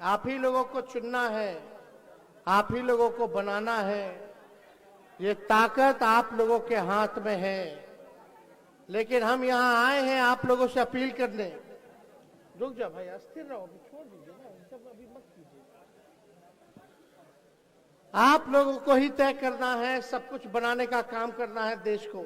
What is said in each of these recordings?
आप ही लोगों को चुनना है, आप ही लोगों को बनाना है। ये ताकत आप लोगों के हाथ में है। लेकिन हम यहां आए हैं आप लोगों से अपील करने। रुक जा भाई, अस्थिर रहो, अभी छोड़ दीजिए ना, सब अभी मत कीजिए। आप लोगों को ही तय करना है, सब कुछ बनाने का काम करना है देश को।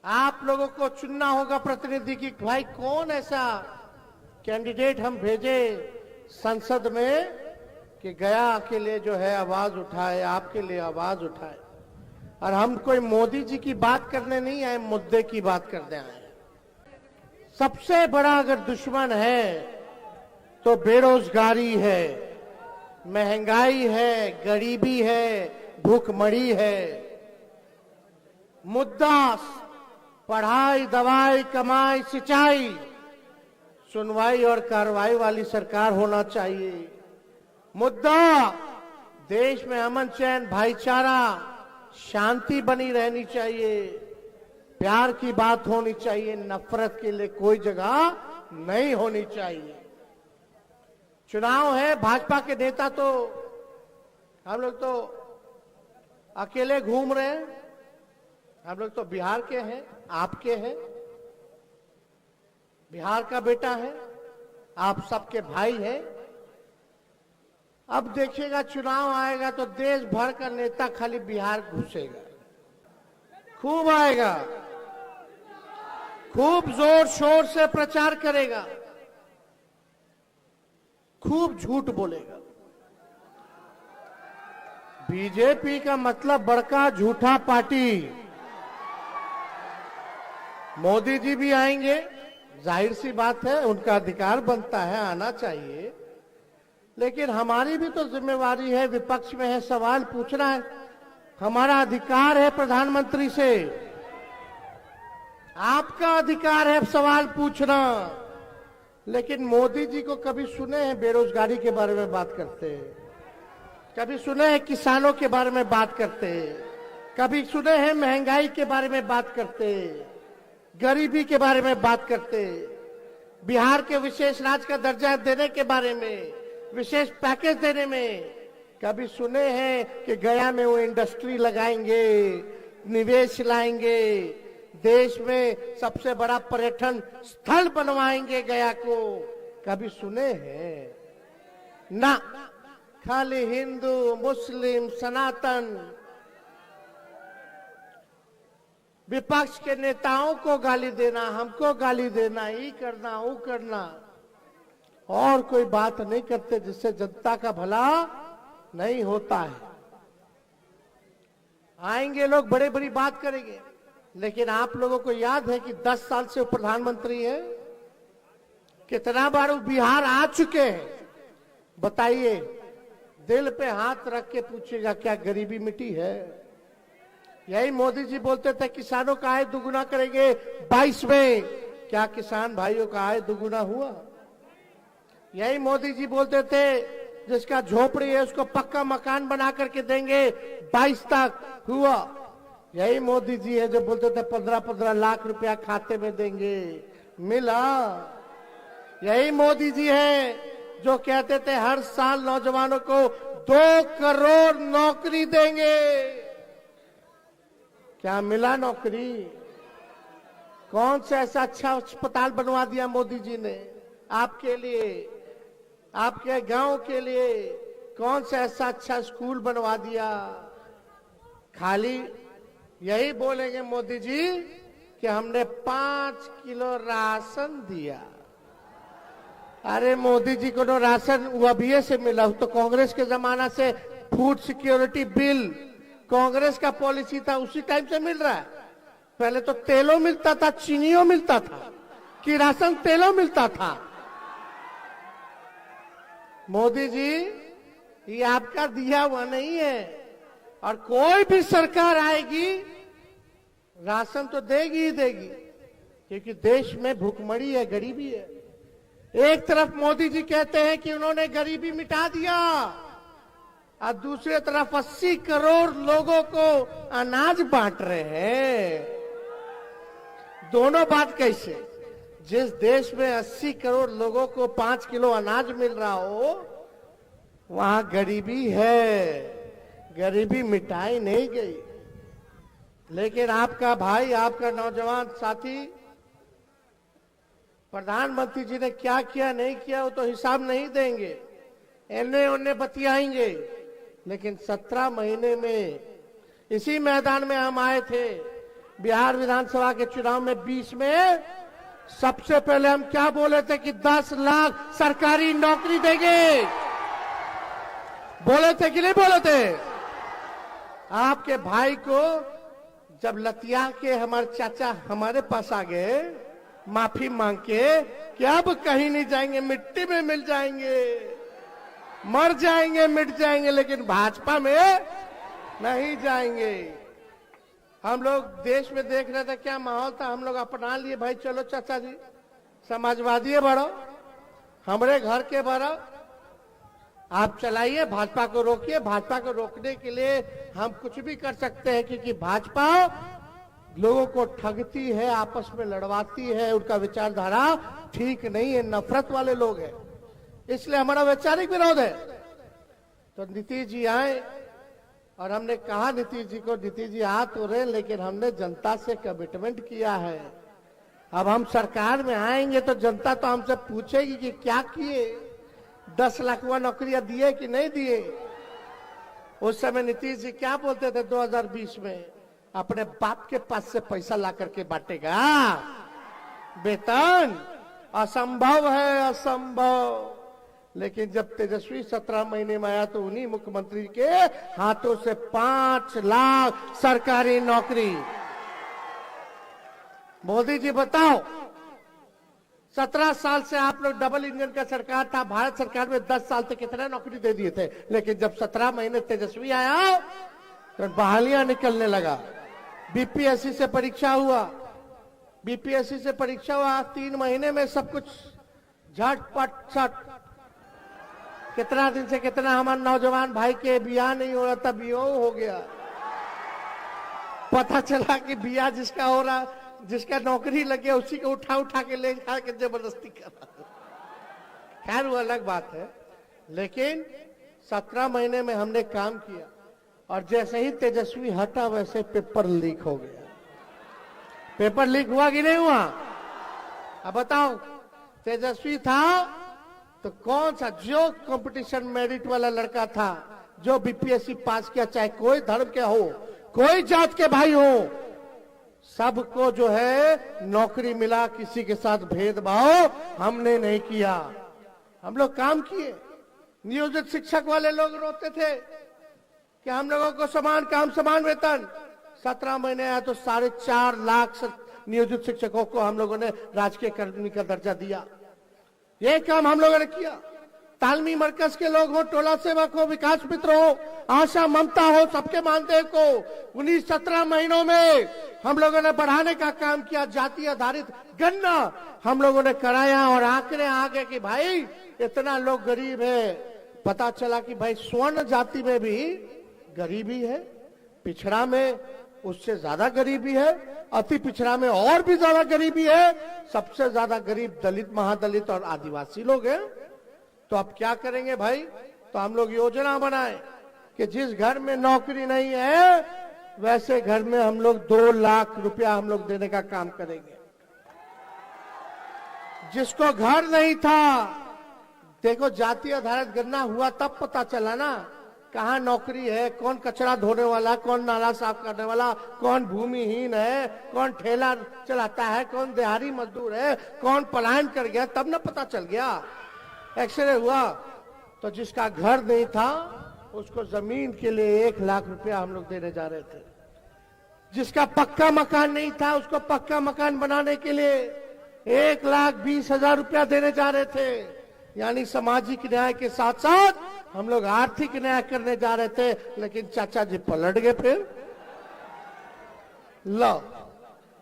आप लोगों को चुनना होगा प्रतिनिधि की भाई कौन ऐसा कैंडिडेट हम भेजे संसद में कि गया के लिए जो है आवाज उठाए, आपके लिए आवाज उठाए। और हम कोई मोदी जी की बात करने नहीं आए, मुद्दे की बात करने आए। सबसे बड़ा अगर दुश्मन है तो बेरोजगारी है, महंगाई है, गरीबी है, भूखमरी है। मुद्दा पढ़ाई, दवाई, कमाई, सिंचाई, सुनवाई और कार्रवाई वाली सरकार होना चाहिए। मुद्दा देश में अमन चैन, भाईचारा, शांति बनी रहनी चाहिए। प्यार की बात होनी चाहिए, नफरत के लिए कोई जगह नहीं होनी चाहिए। चुनाव है, भाजपा के नेता तो हम लोग तो अकेले घूम रहे हैं। हम लोग तो बिहार के हैं, आपके हैं, बिहार का बेटा है, आप सबके भाई हैं। अब देखिएगा चुनाव आएगा तो देश भर का नेता खाली बिहार घुसेगा, खूब आएगा, खूब जोर शोर से प्रचार करेगा, खूब झूठ बोलेगा। बीजेपी का मतलब बड़का झूठा पार्टी। मोदी जी भी आएंगे, जाहिर सी बात है, उनका अधिकार बनता है, आना चाहिए। लेकिन हमारी भी तो जिम्मेवारी है, विपक्ष में है, सवाल पूछना है। हमारा अधिकार है प्रधानमंत्री से, आपका अधिकार है सवाल पूछना। लेकिन मोदी जी को कभी सुने हैं बेरोजगारी के बारे में बात करते हैं? कभी सुने हैं किसानों के बारे में बात करते हैं? कभी सुने हैं महंगाई के बारे में बात करते हैं, गरीबी के बारे में बात करते, बिहार के विशेष राज्य का दर्जा देने के बारे में, विशेष पैकेज देने में कभी सुने हैं कि गया में वो इंडस्ट्री लगाएंगे, निवेश लाएंगे, देश में सबसे बड़ा पर्यटन स्थल बनवाएंगे गया को? कभी सुने हैं? ना, खाली हिंदू, मुस्लिम, सनातन, विपक्ष के नेताओं को गाली देना, हमको गाली देना, ये करना, वो करना, और कोई बात नहीं करते जिससे जनता का भला नहीं होता है। आएंगे लोग, बड़े बड़ी बात करेंगे, लेकिन आप लोगों को याद है कि 10 साल से वो प्रधानमंत्री है, कितना बार वो बिहार आ चुके हैं? बताइए, दिल पे हाथ रख के पूछेगा क्या गरीबी मिटी है? यही मोदी जी बोलते थे किसानों का आय दुगुना करेंगे 22 में। क्या किसान भाइयों का आय दुगुना हुआ? यही मोदी जी बोलते थे जिसका झोपड़ी है उसको पक्का मकान बना करके देंगे 22 तक, हुआ? यही मोदी जी है जो बोलते थे 15-15 लाख रुपया खाते में देंगे, मिला? यही मोदी जी है जो कहते थे हर साल नौजवानों को 2 करोड़ नौकरी देंगे। क्या मिला नौकरी? कौन सा ऐसा अच्छा अस्पताल बनवा दिया मोदी जी ने आपके लिए, आपके गांव के लिए? कौन सा ऐसा अच्छा स्कूल बनवा दिया? खाली यही बोलेंगे मोदी जी कि हमने 5 किलो राशन दिया। अरे मोदी जी को तो राशन अभी से मिला, तो कांग्रेस के जमाना से फूड सिक्योरिटी बिल कांग्रेस का पॉलिसी था, उसी टाइम से मिल रहा है। पहले तो तेलों मिलता था, चीनियों मिलता था, कि राशन तेलों मिलता था। मोदी जी, ये आपका दिया हुआ नहीं है। और कोई भी सरकार आएगी राशन तो देगी ही देगी, क्योंकि देश में भूखमरी है, गरीबी है। एक तरफ मोदी जी कहते हैं कि उन्होंने गरीबी मिटा दिया, और दूसरी तरफ 80 करोड़ लोगों को अनाज बांट रहे हैं। दोनों बात कैसे? जिस देश में 80 करोड़ लोगों को 5 किलो अनाज मिल रहा हो, वहां गरीबी है, गरीबी मिटाई नहीं गई। लेकिन आपका भाई, आपका नौजवान साथी, प्रधानमंत्री जी ने क्या किया नहीं किया वो तो हिसाब नहीं देंगे, एने ओने बतियाएंगे। लेकिन 17 महीने में इसी मैदान में हम आए थे, बिहार विधानसभा के चुनाव में 20 में सबसे पहले हम क्या बोले थे कि 10 लाख सरकारी नौकरी देंगे। बोले थे कि नहीं बोले थे? आपके भाई को जब लतिया के हमारे चाचा हमारे पास आ गए माफी मांग के कि अब कहीं नहीं जाएंगे, मिट्टी में मिल जाएंगे, मर जाएंगे, मिट जाएंगे, लेकिन भाजपा में नहीं जाएंगे। हम लोग देश में देख रहे थे क्या माहौल था, हम लोग अपना लिए भाई चलो चाचा जी समाजवादी बढ़ो, हमारे घर के बढ़ो, आप चलाइए, भाजपा को रोकिए। भाजपा को रोकने के लिए हम कुछ भी कर सकते हैं, क्योंकि भाजपा लोगों को ठगती है, आपस में लड़वाती है, उनका विचारधारा ठीक नहीं है, नफरत वाले लोग हैं, इसलिए हमारा वैचारिक विरोध है। तो नीतीश जी आए और हमने कहा नीतीश जी को, नीतीश जी आ तो रहे लेकिन हमने जनता से कमिटमेंट किया है, अब हम सरकार में आएंगे तो जनता तो हमसे पूछेगी कि क्या किए, 10 लाखवा नौकरियां दिए कि नहीं दिए। उस समय नीतीश जी क्या बोलते थे 2020 में, अपने बाप के पास से पैसा ला करके बांटेगा वेतन, असंभव है, असंभव। लेकिन जब तेजस्वी 17 महीने में आया तो उन्हीं मुख्यमंत्री के हाथों से 5 लाख सरकारी नौकरी। मोदी जी बताओ, 17 साल से आप लोग डबल इंजन का सरकार था, भारत सरकार में 10 साल तक कितना नौकरी दे दिए थे, लेकिन जब 17 महीने तेजस्वी आया तो बहालियां निकलने लगा। बीपीएससी से परीक्षा हुआ, बीपीएससी से परीक्षा हुआ, 3 महीने में सब कुछ झटपट छट। कितना दिन से कितना हमारे नौजवान भाई के बियाह नहीं हो रहा था, बिया हो गया। पता चला कि बिया जिसका हो रहा, जिसका नौकरी लगे उसी को उठा उठा के ले जाके जबरदस्ती कर रहा। खैर वो अलग बात है, लेकिन 17 महीने में हमने काम किया और जैसे ही तेजस्वी हटा वैसे पेपर लीक हो गया। पेपर लीक हुआ कि नहीं हुआ? अब बताओ, तेजस्वी था तो कौन सा, जो कंपटीशन मेरिट वाला लड़का था, जो बीपीएससी पास किया, चाहे कोई धर्म के हो, कोई जात के भाई हो, सबको जो है नौकरी मिला, किसी के साथ भेदभाव हमने नहीं किया। हम लोग काम किए। नियोजित शिक्षक वाले लोग रोते थे कि हम लोगों को समान काम समान वेतन। 17 महीने आया तो 4.5 लाख नियोजित शिक्षकों को हम लोगों ने राजकीय कर्मी का दर्जा दिया। ये काम हम लोगों ने किया। तालमी मरकज के लोग हो, टोला सेवक हो, विकास मित्र हो, आशा ममता हो, सबके मानदेय को 19-17 महीनों में हम लोगों ने बढ़ाने का काम किया। जाति आधारित गणना हम लोगों ने कराया और आंकड़े आ गए कि भाई इतना लोग गरीब है। पता चला कि भाई स्वर्ण जाति में भी गरीबी है, पिछड़ा में उससे ज्यादा गरीबी है, अति पिछड़ा में और भी ज्यादा गरीबी है, सबसे ज्यादा गरीब दलित, महादलित और आदिवासी लोग हैं। तो अब क्या करेंगे भाई? तो हम लोग योजना बनाए कि जिस घर में नौकरी नहीं है वैसे घर में हम लोग 2 लाख रुपया हम लोग देने का काम करेंगे। जिसको घर नहीं था, देखो जाति आधारित गणना हुआ तब पता चला ना कहाँ नौकरी है, कौन कचरा धोने वाला, कौन नाला साफ करने वाला, कौन भूमिहीन है, कौन ठेला चलाता है, कौन दिहाड़ी मजदूर है, कौन पलायन कर गया, तब ना पता चल गया। एक्सरे हुआ तो जिसका घर नहीं था उसको जमीन के लिए 1 लाख रुपया हम लोग देने जा रहे थे। जिसका पक्का मकान नहीं था उसको पक्का मकान बनाने के लिए 1,20,000 रुपया देने जा रहे थे। यानी सामाजिक न्याय के साथ साथ हम लोग आर्थिक न्याय करने जा रहे थे, लेकिन चाचा जी पलट गए। फिर लो,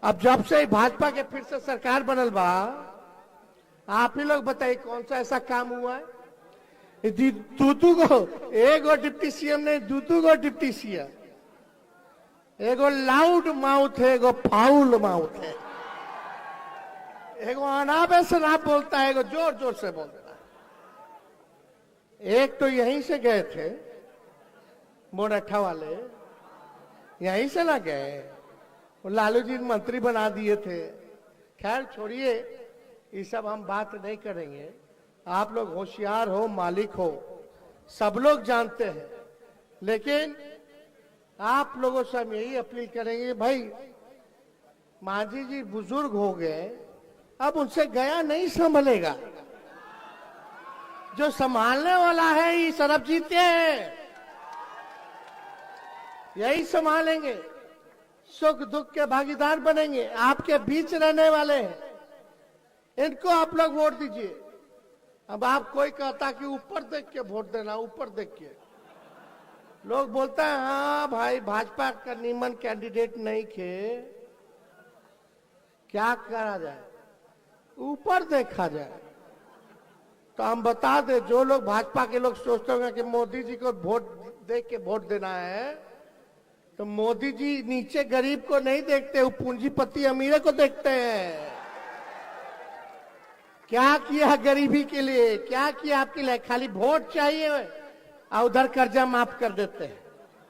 अब जब से भाजपा के फिर से सरकार बनल बा, आप ही लोग बताइए कौन सा ऐसा काम हुआ है? दूतू को एगो डिप्टी सीएम ने, दूतू को डिप्टी सीएम, एगो लाउड माउथ है, एगो फाउल माउथ है। एगो अनाप शनाप बोलता है, एगो जोर जोर से बोलता है। एक तो यहीं से गए थे मोरठा वाले, यहीं से ना गए, वो लालू जी मंत्री बना दिए थे। खैर छोड़िए, ये सब हम बात नहीं करेंगे। आप लोग होशियार हो, मालिक हो, सब लोग जानते हैं। लेकिन आप लोगों से हम यही अपील करेंगे, भाई मांझी जी बुजुर्ग हो गए, अब उनसे गया नहीं संभलेगा। जो संभालने वाला है ये सरबजीत है, यही संभालेंगे, सुख दुख के भागीदार बनेंगे, आपके बीच रहने वाले हैं, इनको आप लोग वोट दीजिए। अब आप कोई कहता कि ऊपर देख के वोट देना, ऊपर देख के लोग बोलता है हाँ भाई भाजपा का नीमन कैंडिडेट नहीं थे, क्या करा जाए, ऊपर देखा जाए। तो हम बता दे, जो लोग भाजपा के लोग सोचते होंगे कि मोदी जी को वोट दे के वोट देना है, तो मोदी जी नीचे गरीब को नहीं देखते, वो पूंजीपति अमीर को देखते हैं। क्या किया गरीबी के लिए, क्या किया आपके लिए? खाली वोट चाहिए और उधर कर्जा माफ कर देते हैं।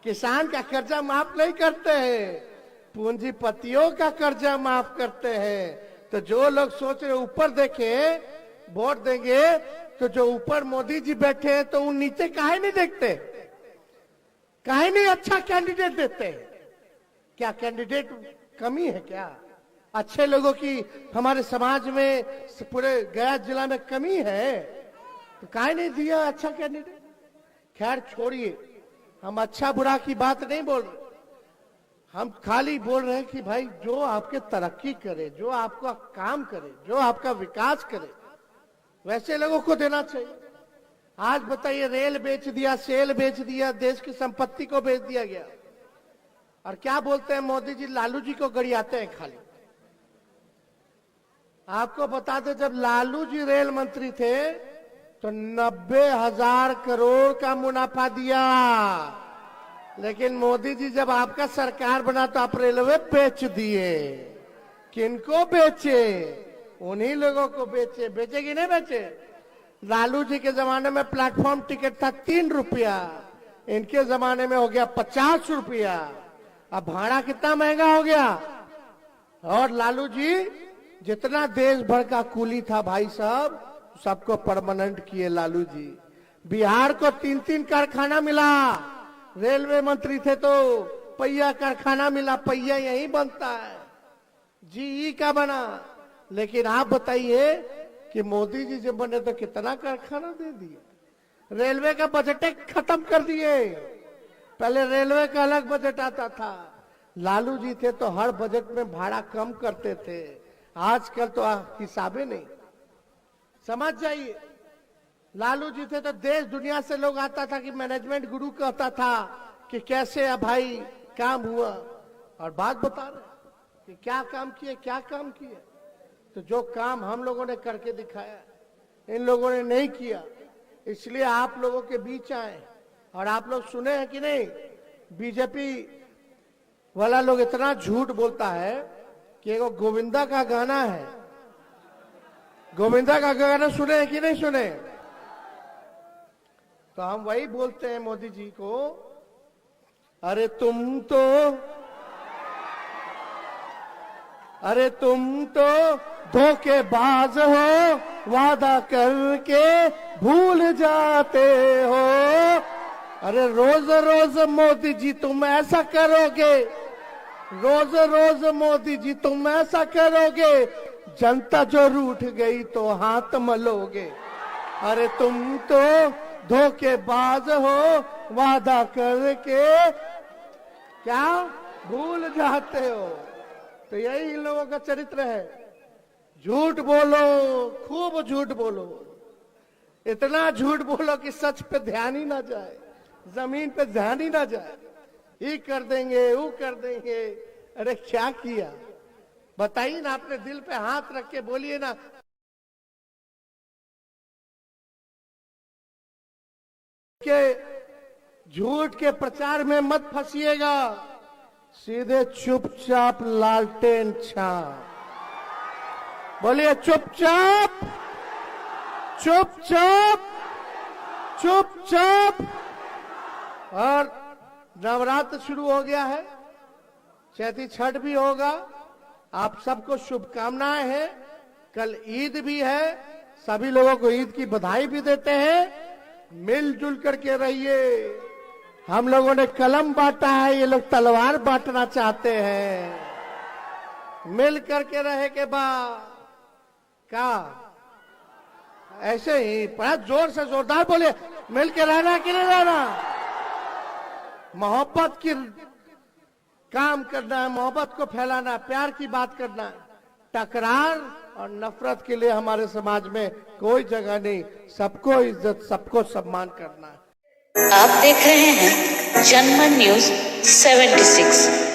किसान का कर्जा माफ नहीं करते हैं, पूंजीपतियों का कर्जा माफ करते हैं। तो जो लोग सोच रहे ऊपर देखे वोट देंगे, तो जो ऊपर मोदी जी बैठे हैं तो उन नीचे काहे नहीं देखते, काहे नहीं अच्छा कैंडिडेट देते? क्या कैंडिडेट कमी है क्या? अच्छे लोगों की हमारे समाज में, पूरे गया जिला में कमी है, तो काहे नहीं दिया अच्छा कैंडिडेट? खैर छोड़िए, हम अच्छा बुरा की बात नहीं बोल रहे, हम खाली बोल रहे हैं कि भाई जो आपके तरक्की करे, जो आपका काम करे, जो आपका विकास करे, वैसे लोगों को देना चाहिए। आज बताइए, रेल बेच दिया, सेल बेच दिया, देश की संपत्ति को बेच दिया गया, और क्या बोलते हैं मोदी जी? लालू जी को गरियाते हैं खाली। आपको बता दें, जब लालू जी रेल मंत्री थे तो 90,000 करोड़ का मुनाफा दिया, लेकिन मोदी जी जब आपका सरकार बना तो आप रेलवे बेच दिए। किनको बेचे? उन्हीं लोगों को बेचे। बेचे कि नहीं बेचे? लालू जी के जमाने में प्लेटफॉर्म टिकट था 3 रुपया, इनके जमाने में हो गया 50 रुपया। अब भाड़ा कितना महंगा हो गया। और लालू जी जितना देश भर का कूली था भाई साहब, सबको परमानेंट किए लालू जी। बिहार को 3-3 कारखाना मिला, रेलवे मंत्री थे तो पहिया कारखाना मिला, पहिया यही बनता है, जीई का बना। लेकिन आप बताइए कि मोदी जी जब बने तो कितना कारखाना दे दिया। रेलवे का बजट खत्म कर दिए। पहले रेलवे का अलग बजट आता था, लालू जी थे तो हर बजट में भाड़ा कम करते थे। आजकल तो हिसाबे नहीं, समझ जाइए। लालू जी थे तो देश दुनिया से लोग आता था कि मैनेजमेंट गुरु कहता था कि कैसे है भाई काम हुआ, और बात बता रहे कि क्या काम किए, क्या काम किए। तो जो काम हम लोगों ने करके दिखाया, इन लोगों ने नहीं किया, इसलिए आप लोगों के बीच आए। और आप लोग सुने हैं कि नहीं, बीजेपी वाला लोग इतना झूठ बोलता है कि एगो गोविंदा का गाना है, गोविंदा का गाना सुने हैं कि नहीं सुने? तो हम वही बोलते हैं मोदी जी को, अरे तुम तो धोखेबाज हो, वादा करके भूल जाते हो। अरे रोज रोज मोदी जी तुम ऐसा करोगे, रोज रोज मोदी जी तुम ऐसा करोगे, जनता जो रूठ गई तो हाथ मलोगे। अरे तुम तो धोखेबाज हो, वादा करके क्या भूल जाते हो। तो यही इन लोगों का चरित्र है, झूठ बोलो, खूब झूठ बोलो, इतना झूठ बोलो कि सच पे ध्यान ही ना जाए, जमीन पे ध्यान ही ना जाए। ये कर देंगे, वो कर देंगे। अरे क्या किया बताइए ना, अपने दिल पे हाथ रख के बोलिए ना। के झूठ के प्रचार में मत फंसिएगा, सीधे चुपचाप लालटेन छाप। बोलिए चुपचाप, चुपचाप, चुपचाप। और नवरात्र शुरू हो गया है, चैती छठ भी होगा। आप सबको शुभकामनाएं हैं। कल ईद भी है, सभी लोगों को ईद की बधाई भी देते हैं। मिलजुल करके रहिए। हम लोगों ने कलम बांटा है, ये लोग तलवार बांटना चाहते हैं। मिल करके रहे के बाद क्या ऐसे ही बड़ा जोर से जोरदार बोलिए, मिल के रहना कि नहीं रहना? मोहब्बत की काम करना है, मोहब्बत को फैलाना, प्यार की बात करना है। टकरार और नफरत के लिए हमारे समाज में कोई जगह नहीं। सबको इज्जत, सबको सम्मान करना है। आप देख रहे हैं जनमन न्यूज 76।